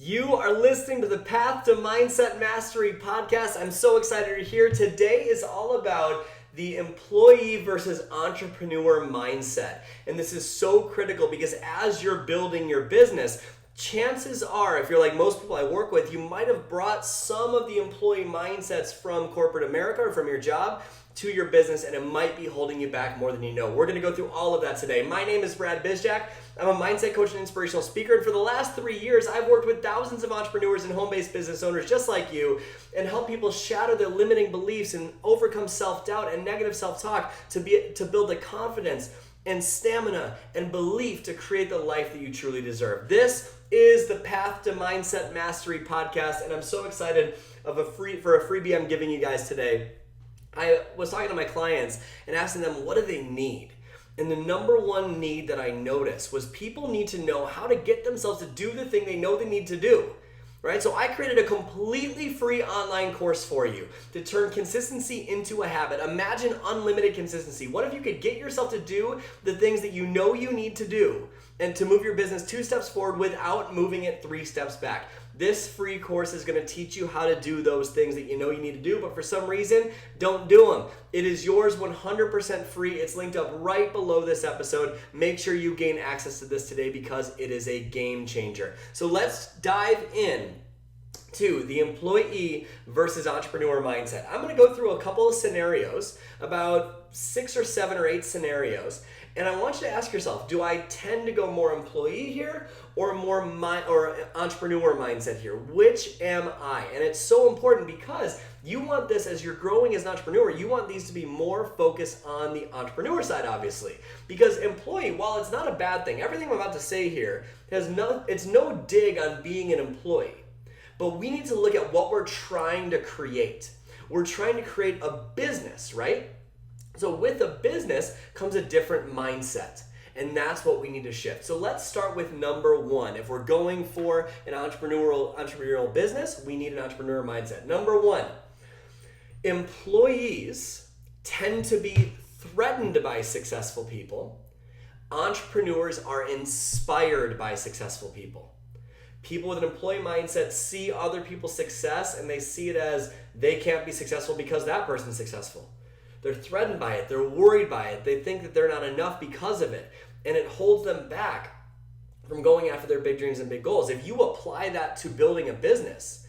You are listening to the Path to Mindset Mastery podcast. I'm so excited you're here. Today is all about the employee versus entrepreneur mindset. And this is so critical because as you're building your business, chances are, if you're like most people I work with, you might have brought some of the employee mindsets from corporate America or from your job to your business, and it might be holding you back more than you know. We're going to go through all of that today. My name is Brad Bizjack. I'm a mindset coach and inspirational speaker, and for the last 3 years, I've worked with thousands of entrepreneurs and home-based business owners just like you and help people shatter their limiting beliefs and overcome self-doubt and negative self-talk to build the confidence and stamina and belief to create the life that you truly deserve. This is the Path to Mindset Mastery podcast, and I'm so excited for a freebie I'm giving you guys today. I was talking to my clients and asking them, what do they need? And the number one need that I noticed was people need to know how to get themselves to do the thing they know they need to do, right? So I created a completely free online course for you to turn consistency into a habit. Imagine unlimited consistency. What if you could get yourself to do the things that you know you need to do and to move your business 2 steps forward without moving it 3 steps back? This free course is going to teach you how to do those things that you know you need to do, but for some reason, don't do them. It is yours 100% free. It's linked up right below this episode. Make sure you gain access to this today because it is a game changer. So let's dive in to the employee versus entrepreneur mindset. I'm going to go through a couple of scenarios, about 6 or 7 or 8 scenarios, and I want you to ask yourself, do I tend to go more employee here or more entrepreneur mindset here? Which am I? And it's so important because you want this as you're growing as an entrepreneur, you want these to be more focused on the entrepreneur side, obviously. Because employee, while it's not a bad thing, everything I'm about to say here it's no dig on being an employee. But we need to look at what we're trying to create. We're trying to create a business, right? So with a business comes a different mindset, and that's what we need to shift. So let's start with number 1. If we're going for an entrepreneurial business, we need an entrepreneur mindset. Number 1, employees tend to be threatened by successful people. Entrepreneurs are inspired by successful people. People with an employee mindset see other people's success and they see it as they can't be successful because that person's successful. They're threatened by it. They're worried by it. They think that they're not enough because of it. And it holds them back from going after their big dreams and big goals. If you apply that to building a business,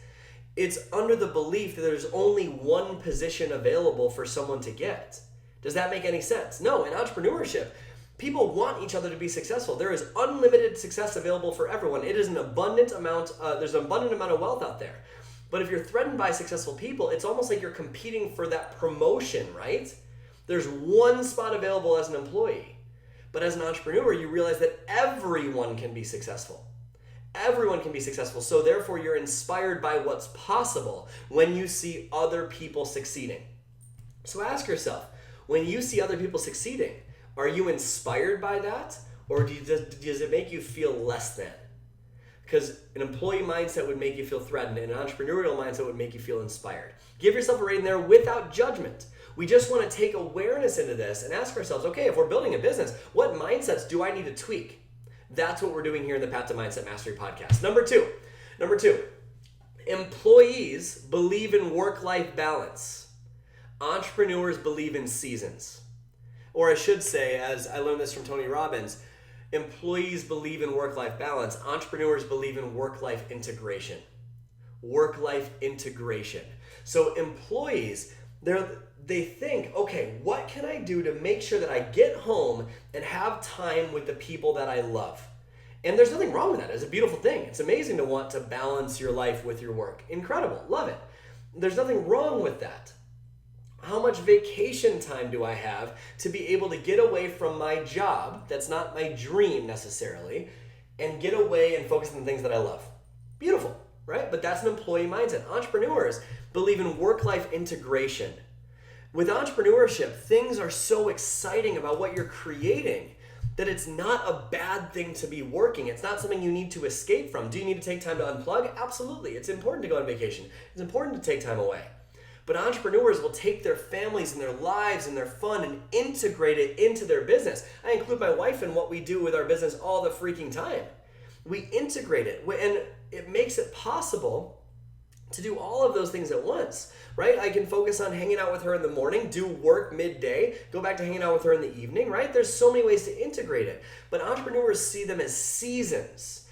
it's under the belief that there's only one position available for someone to get. Does that make any sense? No, in entrepreneurship, people want each other to be successful. There is unlimited success available for everyone. It is an abundant amount, there's an abundant amount of wealth out there. But if you're threatened by successful people, it's almost like you're competing for that promotion, right? There's one spot available as an employee. But as an entrepreneur, you realize that everyone can be successful. Everyone can be successful. So therefore, you're inspired by what's possible when you see other people succeeding. So ask yourself, when you see other people succeeding, are you inspired by that? Or does it make you feel less than? Because an employee mindset would make you feel threatened, and an entrepreneurial mindset would make you feel inspired. Give yourself a rating there without judgment. We just want to take awareness into this and ask ourselves, okay, if we're building a business, what mindsets do I need to tweak? That's what we're doing here in the Path to Mindset Mastery podcast. Number two, employees believe in work-life balance. Entrepreneurs believe in seasons. Or I should say, as I learned this from Tony Robbins, employees believe in work-life balance. Entrepreneurs believe in work-life integration. Work-life integration. So employees, they think, okay, what can I do to make sure that I get home and have time with the people that I love? And there's nothing wrong with that. It's a beautiful thing. It's amazing to want to balance your life with your work. Incredible. Love it. There's nothing wrong with that. How much vacation time do I have to be able to get away from my job, that's not my dream necessarily, and get away and focus on the things that I love? Beautiful, right? But that's an employee mindset. Entrepreneurs believe in work-life integration. With entrepreneurship, things are so exciting about what you're creating that it's not a bad thing to be working. It's not something you need to escape from. Do you need to take time to unplug? Absolutely. It's important to go on vacation. It's important to take time away. But entrepreneurs will take their families and their lives and their fun and integrate it into their business. I include my wife in what we do with our business all the freaking time. We integrate it. And it makes it possible to do all of those things at once, right? I can focus on hanging out with her in the morning, do work midday, go back to hanging out with her in the evening, right? There's so many ways to integrate it. But entrepreneurs see them as seasons,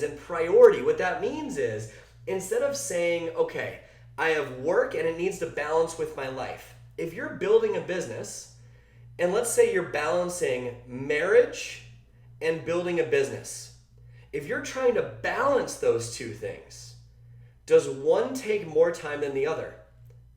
and priority. What that means is, instead of saying, okay, I have work and it needs to balance with my life. If you're building a business, and let's say you're balancing marriage and building a business, if you're trying to balance those two things, does one take more time than the other?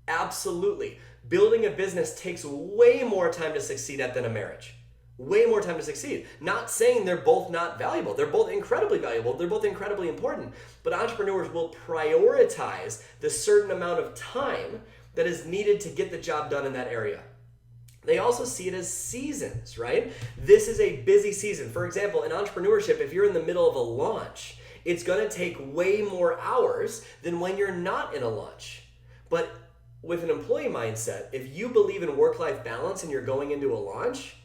Absolutely. Building a business takes way more time to succeed at than a marriage. Way more time to succeed. Not saying they're both not valuable. They're both incredibly valuable. They're both incredibly important. But entrepreneurs will prioritize the certain amount of time that is needed to get the job done in that area. They also see it as seasons, right? This is a busy season. For example, in entrepreneurship, if you're in the middle of a launch, it's going to take way more hours than when you're not in a launch. But with an employee mindset, if you believe in work-life balance and you're going into a launch,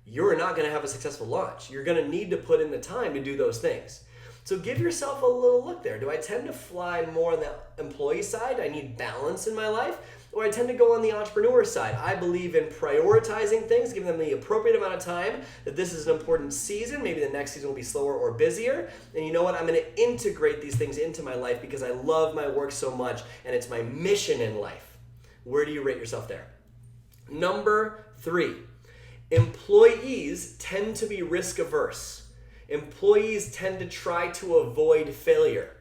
you're not going to have a successful launch. You're going to need to put in the time to do those things. So give yourself a little look there. Do I tend to fly more on the employee side? I need balance in my life. Or I tend to go on the entrepreneur side. I believe in prioritizing things, giving them the appropriate amount of time, that this is an important season. Maybe the next season will be slower or busier. And you know what? I'm going to integrate these things into my life because I love my work so much and it's my mission in life. Where do you rate yourself there? Number 3, employees tend to be risk averse. Employees tend to try to avoid failure.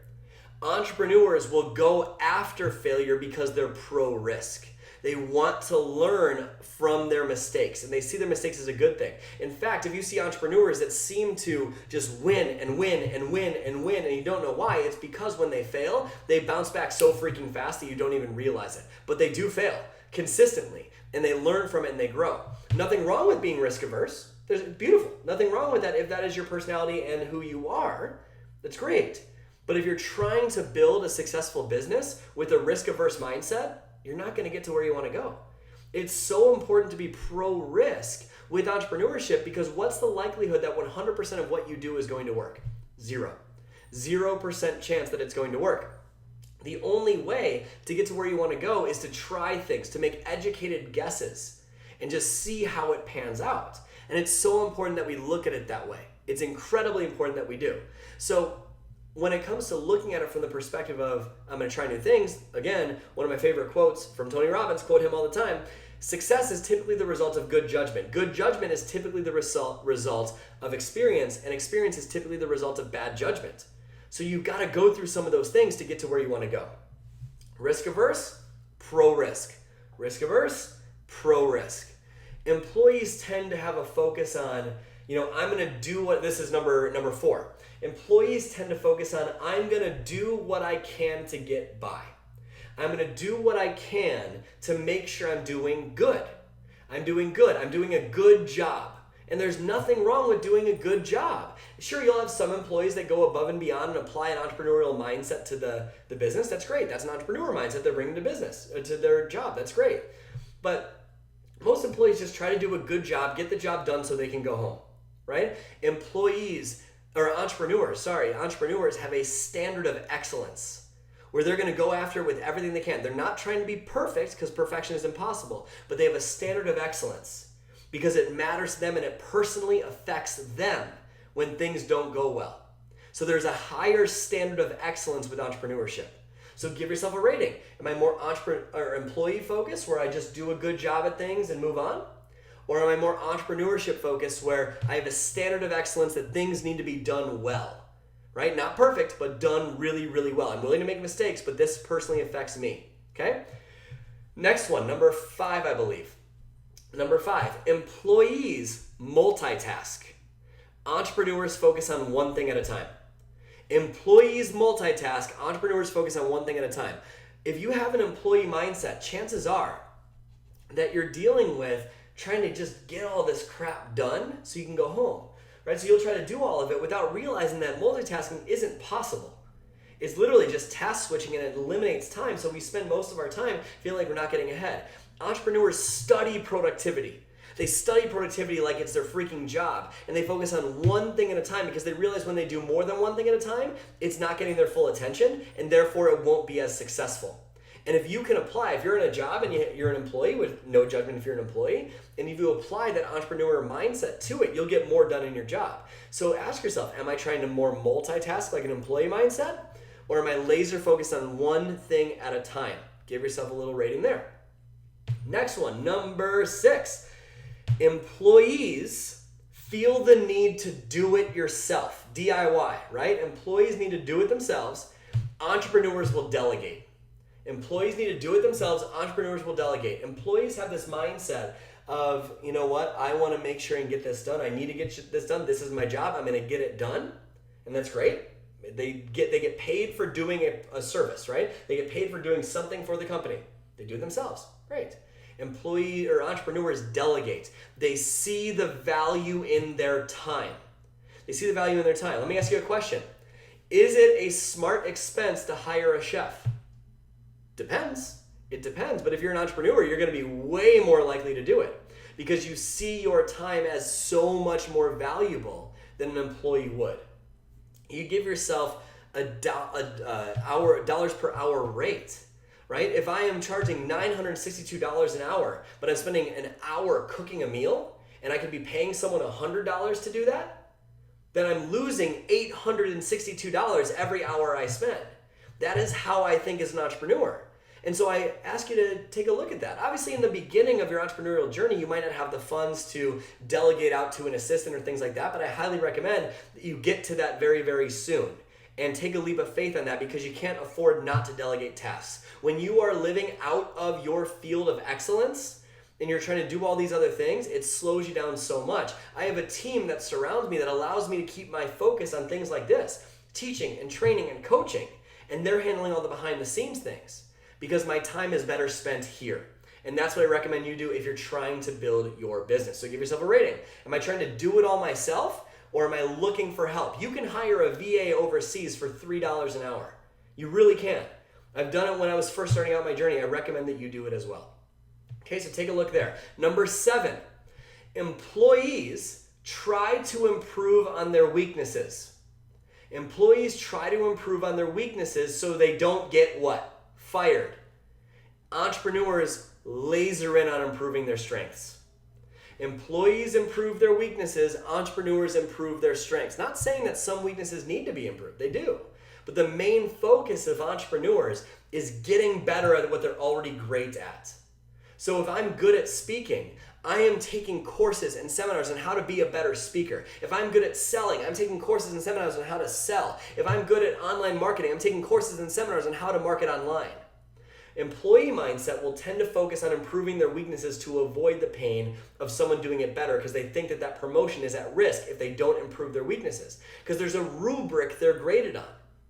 Entrepreneurs will go after failure because they're pro-risk. They want to learn from their mistakes, and they see their mistakes as a good thing. In fact, if you see entrepreneurs that seem to just win and win and win and win, and you don't know why, it's because when they fail, they bounce back so freaking fast that you don't even realize it. But they do fail consistently, and they learn from it and they grow. Nothing wrong with being risk averse. There's beautiful. Nothing wrong with that if that is your personality and who you are. That's great. But if you're trying to build a successful business with a risk-averse mindset, you're not going to get to where you want to go. It's so important to be pro-risk with entrepreneurship because what's the likelihood that 100% of what you do is going to work? 0%. 0% chance that it's going to work. The only way to get to where you want to go is to try things, to make educated guesses, and just see how it pans out. And it's so important that we look at it that way. It's incredibly important that we do. So when it comes to looking at it from the perspective of, I'm going to try new things, again, one of my favorite quotes from Tony Robbins, quote him all the time, success is typically the result of good judgment. Good judgment is typically the result of experience, and experience is typically the result of bad judgment. So you've got to go through some of those things to get to where you want to go. Risk averse, pro-risk. Risk averse, pro-risk. Employees tend to have a focus on, I'm going to do what, this is number 4. Employees tend to focus on, I'm going to do what I can to get by. I'm going to do what I can to make sure I'm doing good. I'm doing good. I'm doing a good job. And there's nothing wrong with doing a good job. Sure, you'll have some employees that go above and beyond and apply an entrepreneurial mindset to the business. That's great. That's an entrepreneur mindset they're bringing to business, to their job. That's great. But most employees just try to do a good job, get the job done so they can go home, right? Entrepreneurs have a standard of excellence where they're going to go after it with everything they can. They're not trying to be perfect because perfection is impossible, but they have a standard of excellence because it matters to them and it personally affects them when things don't go well. So there's a higher standard of excellence with entrepreneurship. So give yourself a rating. Am I more employee focused where I just do a good job at things and move on? Or am I more entrepreneurship focused where I have a standard of excellence that things need to be done well, right? Not perfect, but done really, really well. I'm willing to make mistakes, but this personally affects me, okay? Next one, number 5, I believe. Number 5, employees multitask. Entrepreneurs focus on one thing at a time. Employees multitask, entrepreneurs focus on one thing at a time. If you have an employee mindset, chances are that you're dealing with trying to just get all this crap done so you can go home, right? So you'll try to do all of it without realizing that multitasking isn't possible. It's literally just task switching and it eliminates time, so we spend most of our time feeling like we're not getting ahead. Entrepreneurs study productivity. They study productivity like it's their freaking job, and they focus on one thing at a time because they realize when they do more than one thing at a time, it's not getting their full attention, and therefore it won't be as successful. And if you can apply, if you're in a job and you're an employee, with no judgment if you're an employee, and if you apply that entrepreneur mindset to it, you'll get more done in your job. So ask yourself, am I trying to more multitask like an employee mindset? Or am I laser focused on one thing at a time? Give yourself a little rating there. Next one, number 6. Employees feel the need to do it yourself. DIY, right? Employees need to do it themselves. Entrepreneurs will delegate. Employees need to do it themselves. Entrepreneurs will delegate. Employees have this mindset of, you know what? I want to make sure and get this done. I need to get this done. This is my job. I'm going to get it done. And that's great. They get paid for doing a service, right? They get paid for doing something for the company. They do it themselves. Great. Employee or entrepreneurs delegate. They see the value in their time. They see the value in their time. Let me ask you a question. Is it a smart expense to hire a chef? Depends. It depends. But if you're an entrepreneur, you're going to be way more likely to do it because you see your time as so much more valuable than an employee would. You give yourself a dollars per hour rate, right? If I am charging $962 an hour, but I'm spending an hour cooking a meal, and I could be paying someone $100 to do that, then I'm losing $862 every hour I spend. That is how I think as an entrepreneur. And so I ask you to take a look at that. Obviously, in the beginning of your entrepreneurial journey, you might not have the funds to delegate out to an assistant or things like that, but I highly recommend that you get to that very, very soon. And take a leap of faith on that because you can't afford not to delegate tasks. When you are living out of your field of excellence and you're trying to do all these other things, it slows you down so much. I have a team that surrounds me that allows me to keep my focus on things like this, teaching and training and coaching, and they're handling all the behind the scenes things because my time is better spent here. And that's what I recommend you do if you're trying to build your business. So give yourself a rating. Am I trying to do it all myself? Or am I looking for help? You can hire a VA overseas for $3 an hour. You really can. I've done it when I was first starting out my journey. I recommend that you do it as well. Okay, so take a look there. Number 7, employees try to improve on their weaknesses. Employees try to improve on their weaknesses so they don't get what? Fired. Entrepreneurs laser in on improving their strengths. Employees improve their weaknesses, entrepreneurs improve their strengths. Not saying that some weaknesses need to be improved, they do. But the main focus of entrepreneurs is getting better at what they're already great at. So if I'm good at speaking, I am taking courses and seminars on how to be a better speaker. If I'm good at selling, I'm taking courses and seminars on how to sell. If I'm good at online marketing, I'm taking courses and seminars on how to market online. Employee mindset will tend to focus on improving their weaknesses to avoid the pain of someone doing it better because they think that that promotion is at risk if they don't improve their weaknesses. Because there's a rubric they're graded on,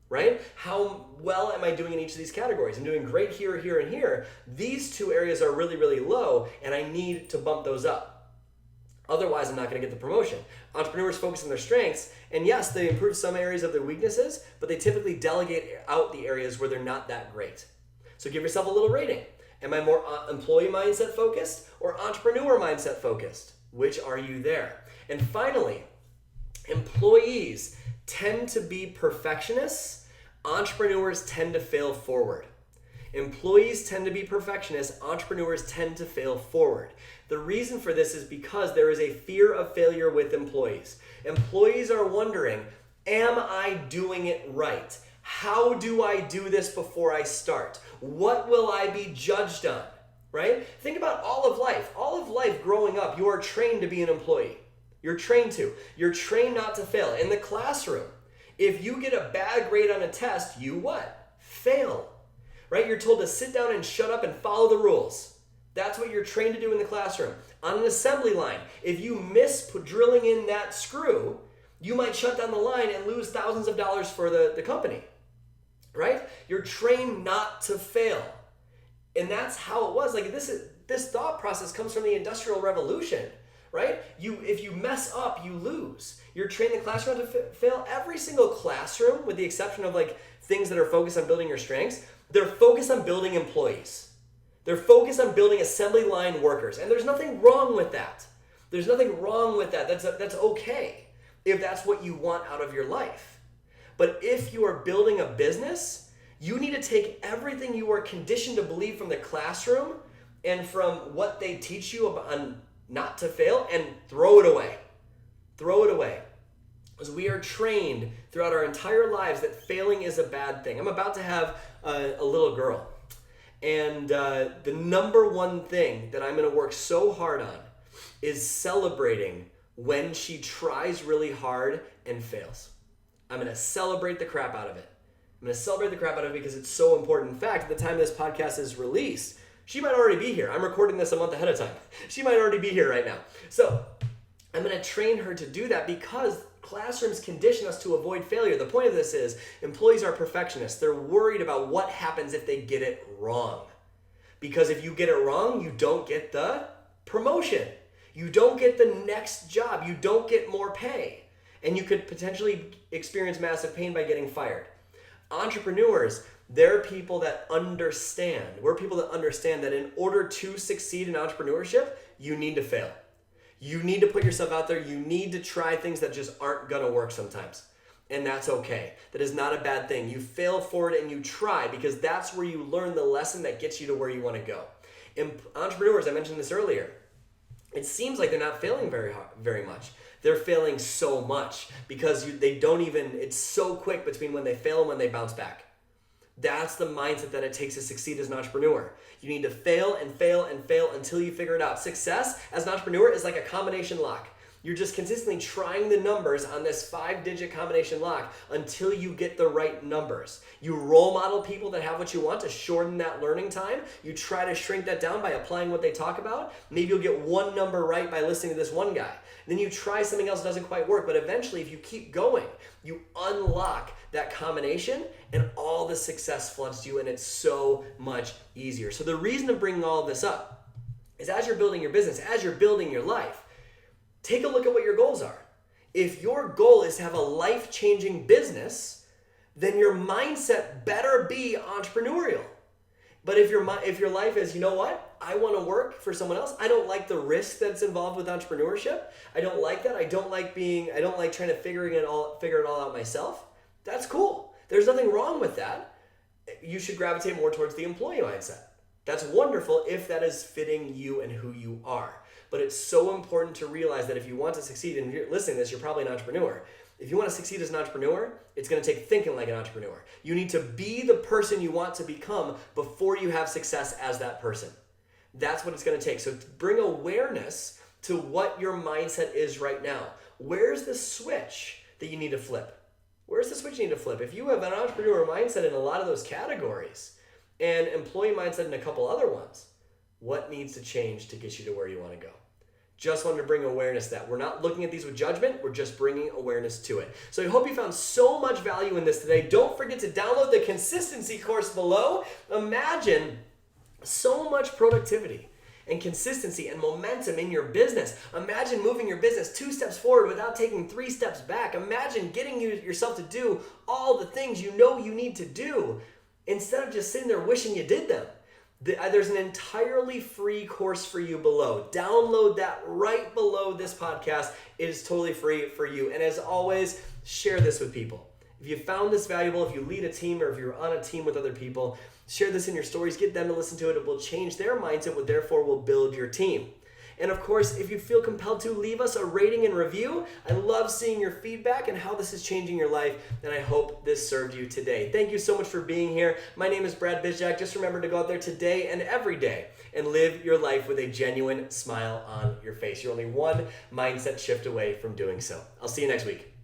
right? How well am I doing in each of these categories? I'm doing great here, here, and here. These 2 areas are really, really low, and I need to bump those up. Otherwise, I'm not going to get the promotion. Entrepreneurs focus on their strengths, and yes, they improve some areas of their weaknesses, but they typically delegate out the areas where they're not that great. So give yourself a little rating. Am I more employee mindset focused or entrepreneur mindset focused? Which are you there? And finally, employees tend to be perfectionists. Entrepreneurs tend to fail forward. Employees tend to be perfectionists. Entrepreneurs tend to fail forward. The reason for this is because there is a fear of failure with employees. Employees are wondering, am I doing it right? How do I do this before I start? What will I be judged on, right? Think about all of life. All of life growing up, you are trained to be an employee. You're trained to. You're trained not to fail. In the classroom, if you get a bad grade on a test, you what? Fail, right? You're told to sit down and shut up and follow the rules. That's what you're trained to do in the classroom. On an assembly line, if you miss drilling in that screw, you might shut down the line and lose thousands of dollars for the company. Right? You're trained not to fail. And that's how it was. Like this thought process comes from the Industrial Revolution, right? If you mess up, you lose. You're trained in the classroom to fail. Every single classroom, with the exception of like things that are focused on building your strengths, they're focused on building employees. They're focused on building assembly line workers. And there's nothing wrong with that. There's nothing wrong with that. That's okay if that's what you want out of your life. But if you are building a business, you need to take everything you are conditioned to believe from the classroom and from what they teach you about not to fail and throw it away. Throw it away. Because we are trained throughout our entire lives that failing is a bad thing. I'm about to have a little girl. And the number one thing that I'm going to work so hard on is celebrating when she tries really hard and fails. I'm going to celebrate the crap out of it. I'm going to celebrate the crap out of it because it's so important. In fact, at the time this podcast is released, she might already be here. I'm recording this a month ahead of time. She might already be here right now. So I'm going to train her to do that because classrooms condition us to avoid failure. The point of this is employees are perfectionists. They're worried about what happens if they get it wrong. Because if you get it wrong, you don't get the promotion. You don't get the next job. You don't get more pay. And you could potentially experience massive pain by getting fired. Entrepreneurs, they're people that understand. We're people that understand that in order to succeed in entrepreneurship, you need to fail. You need to put yourself out there. You need to try things that just aren't going to work sometimes. And that's okay. That is not a bad thing. You fail forward and you try because that's where you learn the lesson that gets you to where you want to go. And entrepreneurs, I mentioned this earlier, it seems like they're not failing very much. They're failing so much because they don't even, it's so quick between when they fail and when they bounce back. That's the mindset that it takes to succeed as an entrepreneur. You need to fail and fail and fail until you figure it out. Success as an entrepreneur is like a combination lock. You're just consistently trying the numbers on this 5-digit combination lock until you get the right numbers. You role model people that have what you want to shorten that learning time. You try to shrink that down by applying what they talk about. Maybe you'll get one number right by listening to this one guy. Then you try something else that doesn't quite work, but eventually if you keep going, you unlock that combination and all the success floods to you and it's so much easier. So the reason of bringing all of this up is as you're building your business, as you're building your life, take a look at what your goals are. If your goal is to have a life-changing business, then your mindset better be entrepreneurial. But if your life is, you know what? I want to work for someone else. I don't like the risk that's involved with entrepreneurship. I don't like that. I don't like trying to figure it all out myself. That's cool. There's nothing wrong with that. You should gravitate more towards the employee mindset. That's wonderful if that is fitting you and who you are. But it's so important to realize that if you want to succeed, and if you're listening to this, you're probably an entrepreneur. If you want to succeed as an entrepreneur, it's going to take thinking like an entrepreneur. You need to be the person you want to become before you have success as that person. That's what it's going to take. So bring awareness to what your mindset is right now. Where's the switch that you need to flip? Where's the switch you need to flip? If you have an entrepreneur mindset in a lot of those categories and employee mindset in a couple other ones, what needs to change to get you to where you want to go? Just wanted to bring awareness that we're not looking at these with judgment, we're just bringing awareness to it. So I hope you found so much value in this today. Don't forget to download the consistency course below. Imagine so much productivity and consistency and momentum in your business. Imagine moving your business 2 steps forward without taking 3 steps back. Imagine getting yourself to do all the things you know you need to do instead of just sitting there wishing you did them. There's an entirely free course for you below. Download that right below this podcast. It is totally free for you. And as always, share this with people. If you found this valuable, if you lead a team or if you're on a team with other people, share this in your stories. Get them to listen to it. It will change their mindset, which therefore will build your team. And of course, if you feel compelled to, leave us a rating and review. I love seeing your feedback and how this is changing your life, and I hope this served you today. Thank you so much for being here. My name is Brad Bizjak. Just remember to go out there today and every day and live your life with a genuine smile on your face. You're only one mindset shift away from doing so. I'll see you next week.